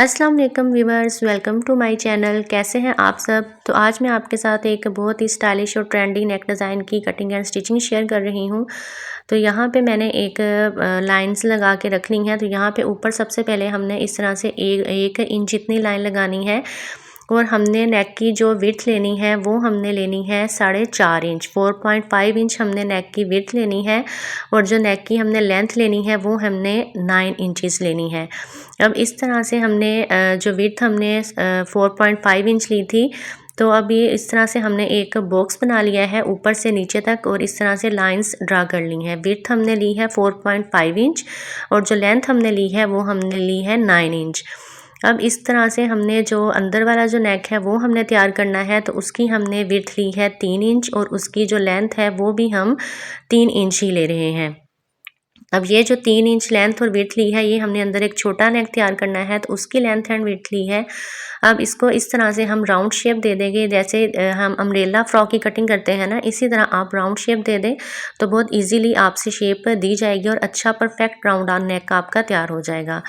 अस्सलाम वालेकुम viewers, welcome to my channel. कैसे हैं आप सब। तो आज मैं आपके साथ एक बहुत ही स्टाइलिश और ट्रेंडी नेक डिज़ाइन की कटिंग एंड स्टिचिंग शेयर कर रही हूं। तो यहाँ पे मैंने एक लाइंस लगा के रख ली हैं। तो यहाँ पे ऊपर सबसे पहले हमने इस तरह से एक इंच जितनी लाइन लगानी है और हमने नेक की जो विड्थ लेनी है वो हमने लेनी है 4.5 इंच। 4.5 इंच हमने नेक की विड्थ लेनी है और जो नेक की हमने लेंथ लेनी है वो हमने 9 इंचेस लेनी है। अब इस तरह से हमने जो विड्थ हमने 4.5 इंच ली थी, तो अब ये इस तरह से हमने एक बॉक्स बना लिया है ऊपर से नीचे तक और इस तरह से लाइंस ड्रा कर ली हैं। विड्थ हमने ली है 4.5 इंच और जो लेंथ हमने ली है वो हमने ली है 9 इंच। अब इस तरह से हमने जो अंदर वाला जो नेक है वो हमने तैयार करना है। तो उसकी हमने विड्थ ली है 3 इंच और उसकी जो लेंथ है वो भी हम 3 इंच ही ले रहे हैं। अब ये जो 3 इंच लेंथ और विड्थ ली है, ये हमने अंदर एक छोटा नेक तैयार करना है, तो उसकी लेंथ एंड विड्थ ली है। अब इसको इस तरह से हम राउंड शेप दे देंगे, जैसे हम अम्ब्रेला फ्रॉक की कटिंग करते हैं ना, इसी तरह आप राउंड शेप दे दें तो बहुत इजीली आपसे शेप दी जाएगी और अच्छा परफेक्ट राउंड नेक आपका तैयार हो जाएगा।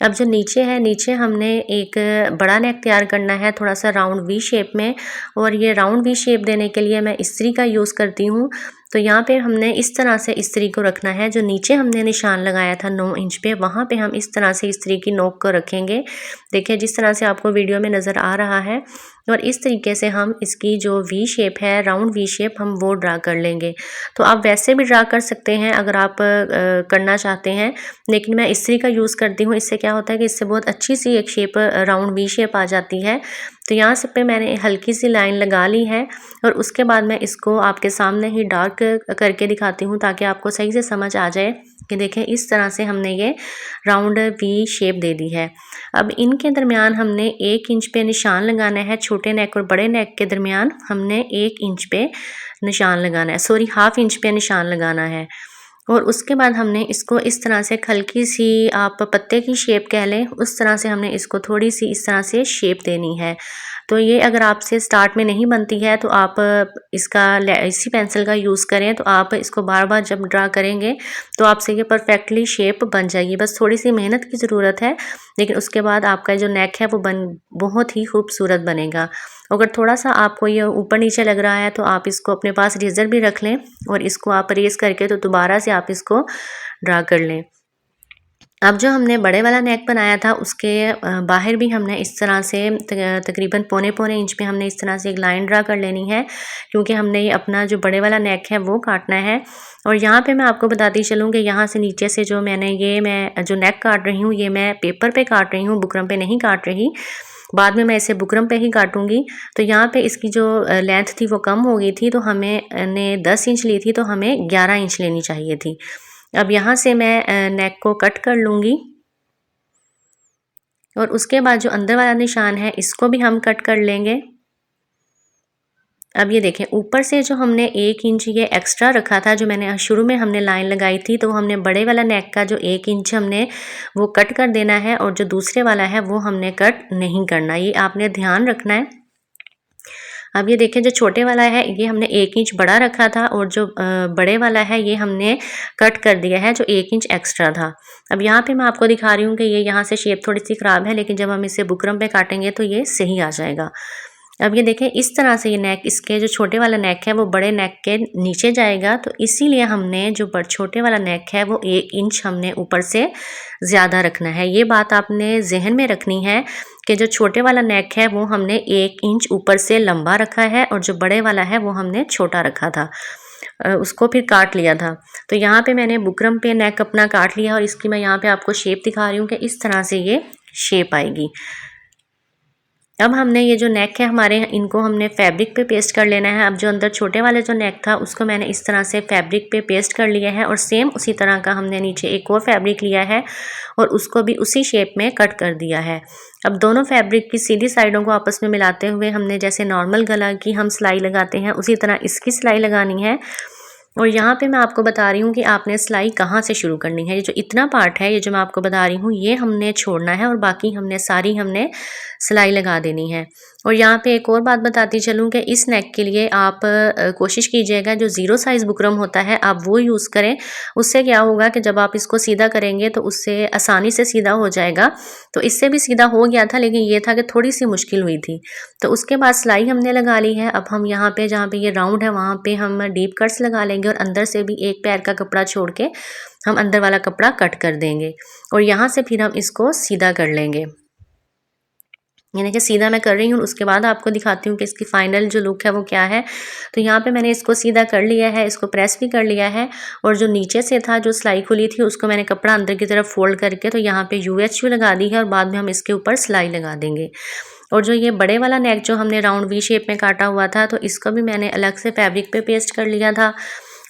अब जो नीचे है, नीचे हमने एक बड़ा नेक तैयार करना है थोड़ा सा राउंड वी शेप में, और ये राउंड वी शेप देने के लिए मैं इस्त्री का यूज़ करती हूँ। तो यहाँ पे हमने इस तरह से इस्त्री को रखना है। जो नीचे हमने निशान लगाया था 9 इंच पे, वहाँ पे हम इस तरह से इस्त्री की नोक को रखेंगे। देखिए जिस तरह से आपको वीडियो में नज़र आ रहा है, और इस तरीके से हम इसकी जो वी शेप है, राउंड वी शेप, हम वो ड्रा कर लेंगे। तो आप वैसे भी ड्रा कर सकते हैं अगर आप करना चाहते हैं, लेकिन मैं इस्त्री का यूज़ करती हूँ। इससे क्या होता है कि इससे बहुत अच्छी सी एक शेप राउंड वी शेप आ जाती है। तो यहाँ से पे मैंने हल्की सी लाइन लगा ली है और उसके बाद मैं इसको आपके सामने ही डार्क करके दिखाती हूँ ताकि आपको सही से समझ आ जाए कि देखें इस तरह से हमने ये राउंड वी शेप दे दी है। अब इनके दरमियान हमने 1 इंच पे निशान लगाना है। छोटे नेक और बड़े नेक के दरमियान हमने 1 इंच पे निशान लगाना है, सॉरी हाफ इंच पे निशान लगाना है। और उसके बाद हमने इसको इस तरह से हल्की सी, आप पत्ते की शेप कह लें, उस तरह से हमने इसको थोड़ी सी इस तरह से शेप देनी है। तो ये अगर आपसे स्टार्ट में नहीं बनती है तो आप इसका इसी पेंसिल का यूज़ करें। तो आप इसको बार बार जब ड्रा करेंगे तो आपसे ये परफेक्टली शेप बन जाएगी। बस थोड़ी सी मेहनत की ज़रूरत है, लेकिन उसके बाद आपका जो नेक है वो बहुत ही खूबसूरत बनेगा। अगर थोड़ा सा आपको ये ऊपर नीचे लग रहा है तो आप इसको अपने पास रेज़र भी रख लें और इसको आप रेज़ करके तो दोबारा से आप इसको ड्रा कर लें। अब जो हमने बड़े वाला नेक बनाया था उसके बाहर भी हमने इस तरह से तकरीबन पौने इंच पे हमने इस तरह से एक लाइन ड्रा कर लेनी है, क्योंकि हमने ये अपना जो बड़े वाला नेक है वो काटना है। और यहाँ पे मैं आपको बताती चलूँ कि यहाँ से नीचे से जो मैं जो नेक काट रही हूँ, ये मैं पेपर पे काट रही हूँ, बुकरम पे नहीं काट रही। बाद में मैं इसे बुकरम पे ही काटूंगी। तो यहाँ पे इसकी जो लेंथ थी वो कम हो गई थी, तो हमने 10 इंच ली थी, तो हमें 11 इंच लेनी चाहिए थी। अब यहाँ से मैं नेक को कट कर लूँगी और उसके बाद जो अंदर वाला निशान है इसको भी हम कट कर लेंगे। अब ये देखें ऊपर से जो हमने 1 इंच ये एक्स्ट्रा रखा था, जो मैंने शुरू में हमने लाइन लगाई थी, तो हमने बड़े वाला नेक का जो 1 इंच हमने वो कट कर देना है और जो दूसरे वाला है वो हमने कट नहीं करना, ये आपने ध्यान रखना है। अब ये देखें जो छोटे वाला है ये हमने 1 इंच बड़ा रखा था और जो बड़े वाला है ये हमने कट कर दिया है जो 1 इंच एक्स्ट्रा था। अब यहाँ पे मैं आपको दिखा रही हूँ कि ये यहाँ से शेप थोड़ी सी ख़राब है, लेकिन जब हम इसे बुकरम पे काटेंगे तो ये सही आ जाएगा। अब ये देखें इस तरह से ये नेक, इसके जो छोटे वाला नेक है वो बड़े नेक के नीचे जाएगा, तो इसीलिए हमने जो छोटे वाला नेक है वो 1 इंच हमने ऊपर से ज़्यादा रखना है। ये बात आपने जहन में रखनी है कि जो छोटे वाला नेक है वो हमने 1 इंच ऊपर से लंबा रखा है और जो बड़े वाला है वो हमने छोटा रखा था, उसको फिर काट लिया था। तो यहाँ पे मैंने बुकरम पे नेक अपना काट लिया और इसकी मैं यहाँ पे आपको शेप दिखा रही हूँ कि इस तरह से ये शेप आएगी। अब हमने ये जो नेक है हमारे, इनको हमने फैब्रिक पे पेस्ट कर लेना है। अब जो अंदर छोटे वाले जो नेक था उसको मैंने इस तरह से फैब्रिक पे पेस्ट कर लिया है और सेम उसी तरह का हमने नीचे एक और फैब्रिक लिया है और उसको भी उसी शेप में कट कर दिया है। अब दोनों फैब्रिक की सीधी साइडों को आपस में मिलाते हुए हमने जैसे नॉर्मल गला की हम सिलाई लगाते हैं उसी तरह इसकी सिलाई लगानी है। और यहाँ पे मैं आपको बता रही हूँ कि आपने सिलाई कहाँ से शुरू करनी है। ये जो इतना पार्ट है, ये जो मैं आपको बता रही हूँ, ये हमने छोड़ना है और बाकी हमने सिलाई लगा देनी है। और यहाँ पे एक और बात बताती चलूँ कि इस नेक के लिए आप कोशिश कीजिएगा जो ज़ीरो साइज़ बुकरम होता है आप वो यूज़ करें। उससे क्या होगा कि जब आप इसको सीधा करेंगे तो उससे आसानी से सीधा हो जाएगा। तो इससे भी सीधा हो गया था, लेकिन ये था कि थोड़ी सी मुश्किल हुई थी। तो उसके बाद सिलाई हमने लगा ली है। अब हम यहाँ पे जहाँ पे ये राउंड है वहाँ पे हम डीप कट्स लगा लेंगे और अंदर से भी एक पैर का कपड़ा छोड़ के हम अंदर वाला कपड़ा कट कर देंगे और यहाँ से फिर हम इसको सीधा कर लेंगे। यानी कि सीधा मैं कर रही हूँ, उसके बाद आपको दिखाती हूँ कि इसकी फाइनल जो लुक है वो क्या है। तो यहाँ पे मैंने इसको सीधा कर लिया है, इसको प्रेस भी कर लिया है और जो नीचे से था जो सिलाई खुली थी उसको मैंने कपड़ा अंदर की तरफ फोल्ड करके तो यहाँ पे UHU लगा दी है और बाद में हम इसके ऊपर सिलाई लगा देंगे। और जो ये बड़े वाला नेक जो हमने राउंड वी शेप में काटा हुआ था तो इसको भी मैंने अलग से फैब्रिक पे पेस्ट कर लिया था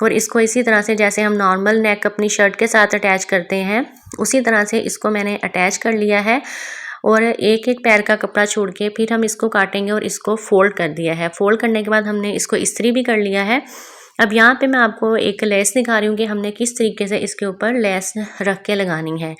और इसको इसी तरह से जैसे हम नॉर्मल नेक अपनी शर्ट के साथ अटैच करते हैं उसी तरह से इसको मैंने अटैच कर लिया है और एक एक पैर का कपड़ा छोड़ के फिर हम इसको काटेंगे और इसको फोल्ड कर दिया है। फोल्ड करने के बाद हमने इसको इस्त्री भी कर लिया है। अब यहाँ पे मैं आपको एक लेस दिखा रही हूँ कि हमने किस तरीके से इसके ऊपर लेस रख के लगानी है।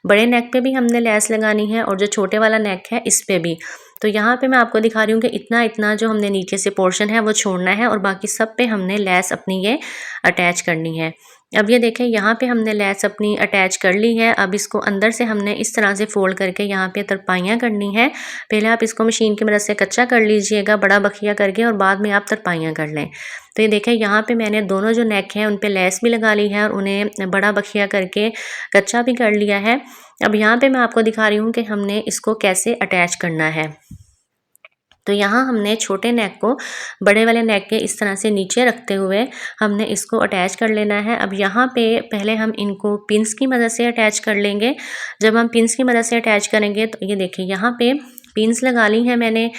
बड़े नेक पे भी हमने लेस लगानी है और जो छोटे वाला नेक है इस पे भी। तो यहाँ पे मैं आपको दिखा रही हूँ कि इतना इतना जो हमने नीचे से पोर्शन है वो छोड़ना है और बाकी सब पे हमने लेस अपनी ये अटैच करनी है। अब ये देखें यहाँ पे हमने लेस अपनी अटैच कर ली है। अब इसको अंदर से हमने इस तरह से फोल्ड करके यहाँ पे तरपाइयाँ करनी है। पहले आप इसको मशीन की मदद से कच्चा कर लीजिएगा बड़ा बखिया करके और बाद में आप तरपाइयाँ कर लें। तो ये देखें यहाँ पे मैंने दोनों जो नेक हैं उन पे लेस भी लगा ली है और उन्हें बड़ा बखिया करके कच्चा भी कर लिया है। अब यहाँ पे मैं आपको दिखा रही हूँ कि हमने इसको कैसे अटैच करना है। तो यहाँ हमने छोटे नेक को बड़े वाले नेक के इस तरह से नीचे रखते हुए हमने इसको अटैच कर लेना है। अब यहाँ पे पहले हम इनको पिन्स की मदद से अटैच कर लेंगे। जब हम पिन्स की मदद से अटैच करेंगे तो ये देखिए यहाँ पे पिन्स लगा ली हैं मैंने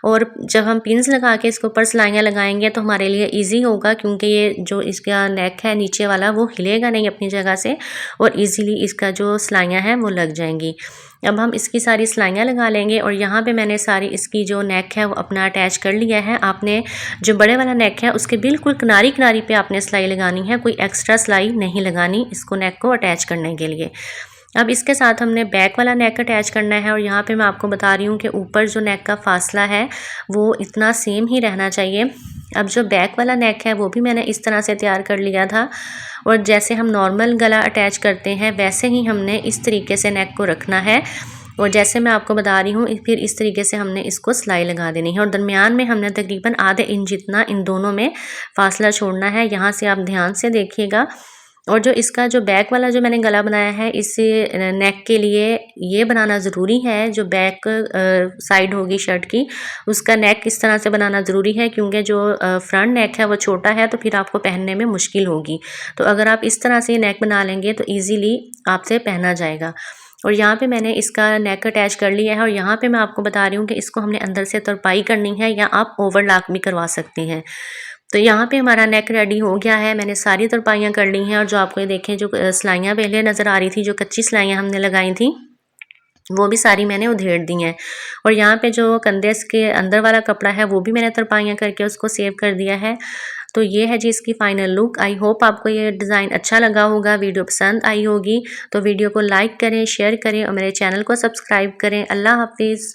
और जब हम पिन्स लगा के इसके ऊपर सिलाइयाँ लगाएंगे तो हमारे लिए इजी होगा क्योंकि ये जो इसका नेक है नीचे वाला वो हिलेगा नहीं अपनी जगह से और इजीली इसका जो सिलाइयाँ हैं वो लग जाएंगी। अब हम इसकी सारी सिलाइयाँ लगा लेंगे और यहाँ पे मैंने सारी इसकी जो नेक है वो अपना अटैच कर लिया है। आपने जो बड़े वाला नेक है उसके बिल्कुल किनारी किनारी पे आपने सिलाई लगानी है, कोई एक्स्ट्रा सिलाई नहीं लगानी इसको नेक को अटैच करने के लिए। अब इसके साथ हमने बैक वाला नेक अटैच करना है और यहाँ पे मैं आपको बता रही हूँ कि ऊपर जो नेक का फासला है वो इतना सेम ही रहना चाहिए। अब जो बैक वाला नेक है वो भी मैंने इस तरह से तैयार कर लिया था और जैसे हम नॉर्मल गला अटैच करते हैं वैसे ही हमने इस तरीके से नेक को रखना है और जैसे मैं आपको बता रही हूँ फिर इस तरीके से हमने इसको सिलाई लगा देनी है और दरमियान में हमने तकरीबन आधे इंच जितना इन दोनों में फासला छोड़ना है। यहाँ से आप ध्यान से देखिएगा। और जो इसका जो बैक वाला जो मैंने गला बनाया है इस नेक के लिए ये बनाना ज़रूरी है। जो बैक साइड होगी शर्ट की उसका नेक इस तरह से बनाना ज़रूरी है क्योंकि जो फ्रंट नेक है वो छोटा है तो फिर आपको पहनने में मुश्किल होगी। तो अगर आप इस तरह से नेक बना लेंगे तो ईज़िली आपसे पहना जाएगा। और यहाँ पे मैंने इसका नेक अटैच कर लिया है और यहाँ पे मैं आपको बता रही हूँ कि इसको हमने अंदर से तरपाई करनी है या आप ओवरलॉक भी करवा सकते हैं। तो यहाँ पे हमारा नेक रेडी हो गया है। मैंने सारी तरपाइयाँ कर ली हैं और जो आपको ये देखें जो सिलाइयाँ पहले नज़र आ रही थी जो कच्ची सिलाइयाँ हमने लगाई थी वो भी सारी मैंने उधेड़ दी हैं। और यहाँ पे जो कंधे के अंदर वाला कपड़ा है वो भी मैंने तरपाइयाँ करके उसको सेव कर दिया है। तो ये है जी इसकी फाइनल लुक। आई होप आपको ये डिज़ाइन अच्छा लगा होगा, वीडियो पसंद आई होगी। तो वीडियो को लाइक करें, शेयर करें और मेरे चैनल को सब्सक्राइब करें। अल्लाह हाफिज़।